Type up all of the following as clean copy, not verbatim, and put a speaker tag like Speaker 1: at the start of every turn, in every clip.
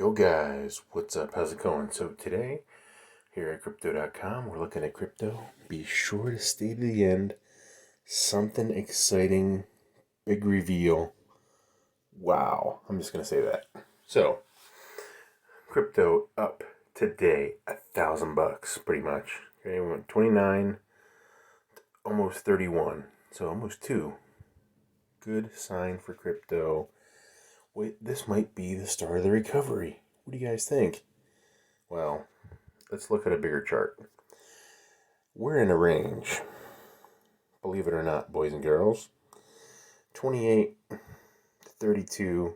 Speaker 1: Yo guys, what's up? How's it going? So today, here at crypto.com, we're looking at crypto. Be sure to stay to the end. Something exciting, big reveal. Wow, I'm just going to say that. So, crypto up today, $1,000 pretty much. Okay, we went 29, almost 31, so almost 2. Good sign for crypto. Wait, this might be the start of the recovery. What do you guys think? Well, let's look at a bigger chart. We're in a range, believe it or not, boys and girls. 28 to 32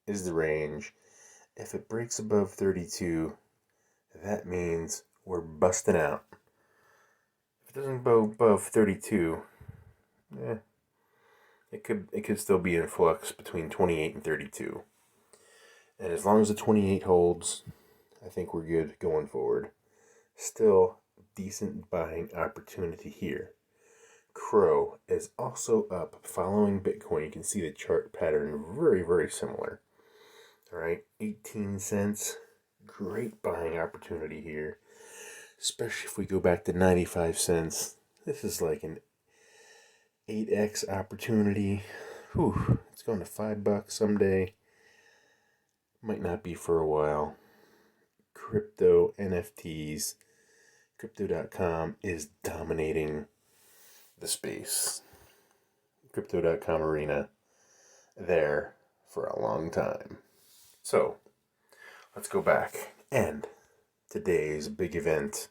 Speaker 1: is the range. If it breaks above 32, that means we're busting out. If it doesn't go above 32, it could still be in flux between 28 and 32. And as long as the 28 holds, I think we're good going forward. Still decent buying opportunity here. CRO is also up following Bitcoin. You can see the chart pattern very, very similar. All right, 18 cents. Great buying opportunity here, especially if we go back to 95 cents. This is like an 8x opportunity. Whew, it's going to $5 someday. Might not be for a while. Crypto NFTs, crypto.com is dominating the space. Crypto.com arena there for a long time. So let's go back and today's big event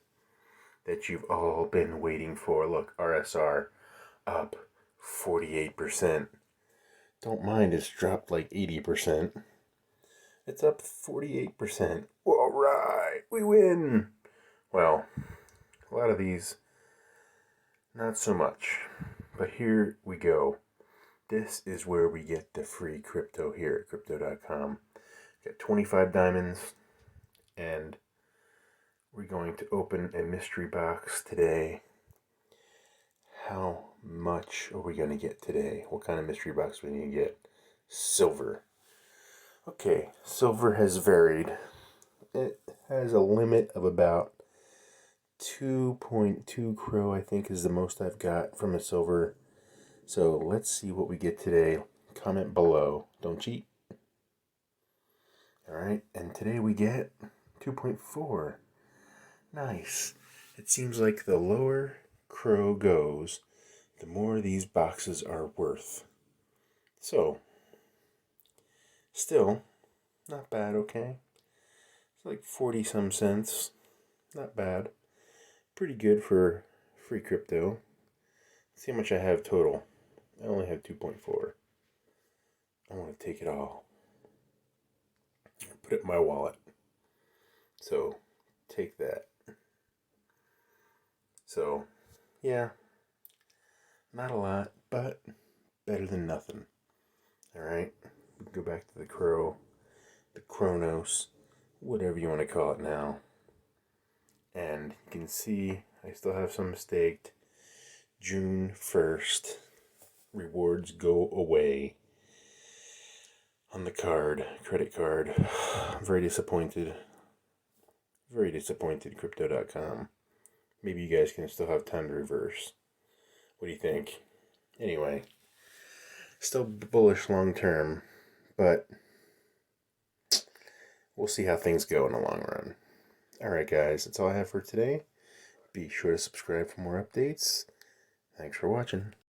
Speaker 1: that you've all been waiting for. Look, RSR up 48%. Don't mind it's dropped like 80%. It's up 48%. All right, we win. Well, a lot of these, not so much. But here we go. This is where we get the free crypto here at crypto.com. Got 25 diamonds, and we're going to open a mystery box today. How much are we going to get today? What kind of mystery box are we going to get? Silver. Okay, silver has varied. It has a limit of about 2.2 CRO, I think, is the most I've got from a silver. So let's see what we get today. Comment below. Don't cheat. All right, and today we get 2.4. Nice. It seems like the lower CRO goes, the more these boxes are worth. So, still, not bad, okay? It's like 40 some cents. Not bad. Pretty good for free crypto. Let's see how much I have total. I only have 2.4. I want to take it all. Put it in my wallet. So, take that. So, yeah. Not a lot, but better than nothing. Alright? Go back to the CRO, the CROnos, whatever you want to call it now. And you can see I still have some staked. June 1st, rewards go away on the credit card. I'm very disappointed. Very disappointed, crypto.com. Maybe you guys can still have time to reverse. What do you think? Anyway, still bullish long term, but we'll see how things go in the long run. Alright guys, that's all I have for today. Be sure to subscribe for more updates. Thanks for watching.